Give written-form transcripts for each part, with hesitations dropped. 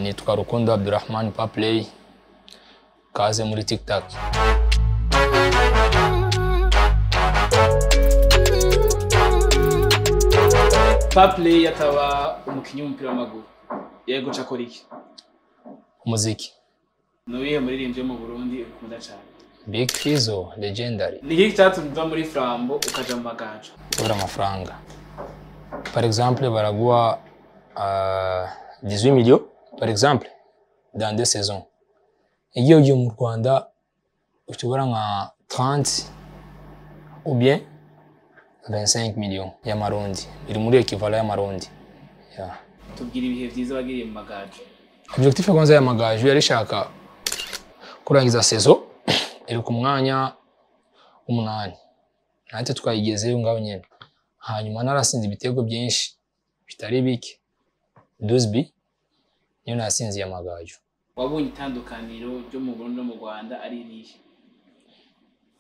nitwa Rukundo Abdurrahman Paplay, kaze muri TikTok. Paplay ataba umukinyi w'umupira w'amaguru, yego cakora iki? Umuziki. Nuwihe muririmbyi mu Burundi ukunda cyane? Big Fizzo, legendary. Ni iki cyatumye uva muri Flambo ukaja mu Magaju? Kubera amafaranga. Par exemple, baragua 18 millions, par exemple, dans 2 saisons. Iyo ugiye mu Rwanda ushobora nka 30 ou bien 25 millions y'amarundi. Biri muri equivalent y'amarundi. Yeah. Tubwira ibihe byiza bagiriye mu Magaju. Objectif kwanza ya Magaju yari shaka kurangiza saison iri ku mwanya 8. Nante twayigezeyo ngaho nyene. Hanyuma narasinze ibitego byinshi bitari bike. 12 niyo nasinze ya Magaju. Wabonye itandukaniro ryo mu Burundi no mu Rwanda ari irihe?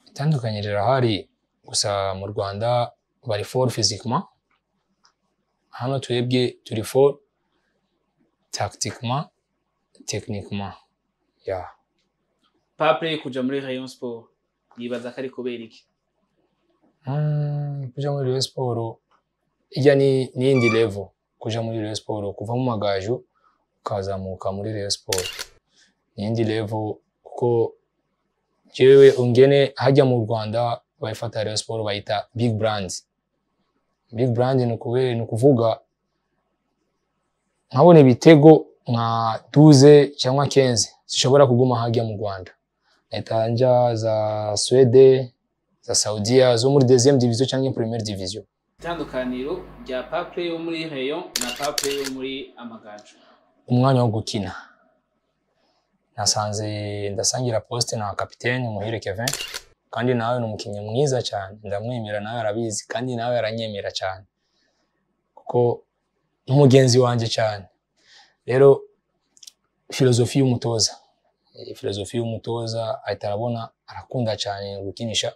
Itandukaniro hari gusa mu Rwanda bari fort physiquement. Hano twebwe turi fort tactiquement, techniquement. Yeah. Paplay kuja muri Rayon Sport yibaza ko ari kubera iki? Kuja muri Rayon Sport ijya ni indi level. Kuja muri Rayon Sport kuva mu Magaju ukazamuka muri Rayon Sport ni indi level, kuko jewe ungene hajya mu Rwanda bayifata Rayon Sport bayita big brand. Big brand ni kuvuga nkabone ibitego nka 12 cyangwa 15 zishobora kuguma hajya mu Rwanda. Etanja za Swede, za Saudia, zo muri deuxième division cyangwa première division. Itandukaniro rya Paplay yo muri Rayon na Paplay yo muri Amagaju. Umwanya wo gukina. Ndasangira poste na capitaine Muhire Kevin, kandi nawe ni umukinnyi mwiza cyane, ndamwemera nawe arabizi, kandi nawe aranyemera cyane kuko umugenzi wanje cyane. Rero filozofi y'umutoza atarabona arakunda cyane gukinisha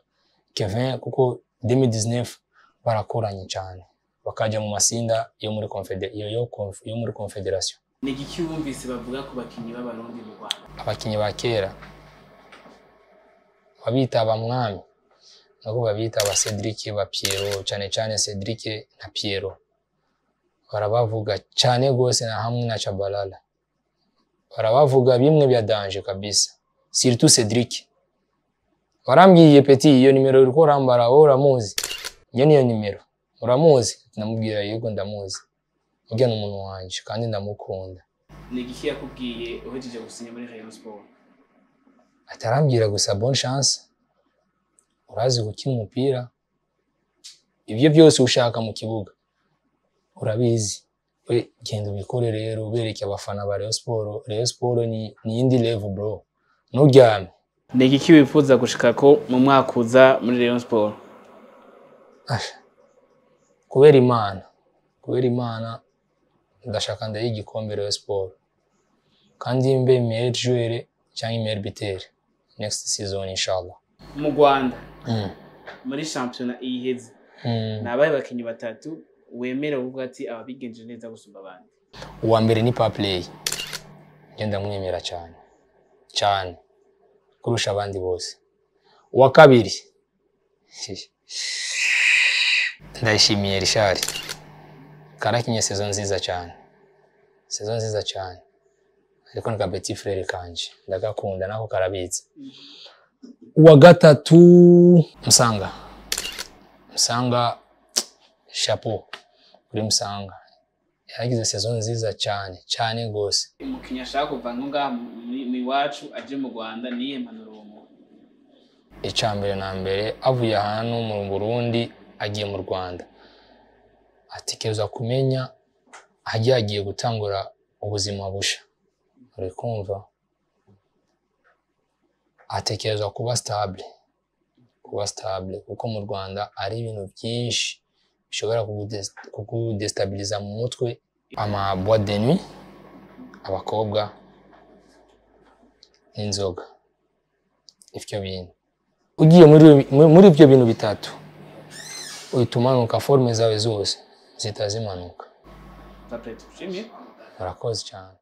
Kevin, kuko 2019 barakoranye cyane bakaja mu masinda yo muri confederation. Ni iki wumvise bavuga ku bakinyi b'abarundi mu Rwanda? Abakinyi ba kera babita abamwami, nako babita aba Cedric, ba Piero, cyane Cedric na Piero. Barabavuga cyane gose na hamwe na Chabalala. Barabavuga bimwe bya danger kabisa. Surtout Cedric. Barambwiye Petit, iyo nimero uriko rambara wowe uramuzi. Nyene iyo nimero uramuzi? Namubwira yego ndamuzi. Ujya n'umuntu wanje kandi ndamukunda. Ni iki yakubwiye uhejeje gusinya muri Rayon Sport? Atarambwira gusa bonne chance. Urazi gukina umupira. Ibyo byose ushaka mu kibuga urabizi. We genda ubikore rero, ubereke abafana ba Rayon Sport. Rayon Sport ni indi level bro. Nuryame. Ni iki wifuza gushika ko mu mwaka uza muri Rayon Sport? Kubera Imana ndashaka ndayigikombe Rayon Sport, kandi mbe meilleur joueur cyangwa meilleur buteur next season inshallah. Mu Rwanda muri championnat iheze nabaye bakinyi batatu wemera uvuga ati ababigenje neza gusumba abandi? Uwa mbere ni Paplay, ngenda mwemera cyane kurusha abandi bose. Uwa kabiri ndayishimiye Richard, karakinye saison nziza cyane, ariko nka petit frère kanje ndagakunda nako karabitse. Uwa gatatu Msanga chapeau kuri Msanga, yagize saison nziza cyane gose. Umukinya ashaka kuva ntunga mu wacu aje mu Rwanda niye mpanuro mu icambere na mbere avuye hano mu Burundi agiye mu Rwanda, atekereza kumenya agiye gutangura ubuzima busha. Uri kumva? Atekereza kuba stable kuko mu Rwanda ari ibintu byinshi bishobora kugudestabiliza mu mutwe, ama boîte de nuit, abakobwa, n'inzoga. Ifyo bintu ugiye muri ibyo bintu bitatu uhitumanuka, forme zawe zose zitazimanuka. Paplay tushimye. Murakoze cyane.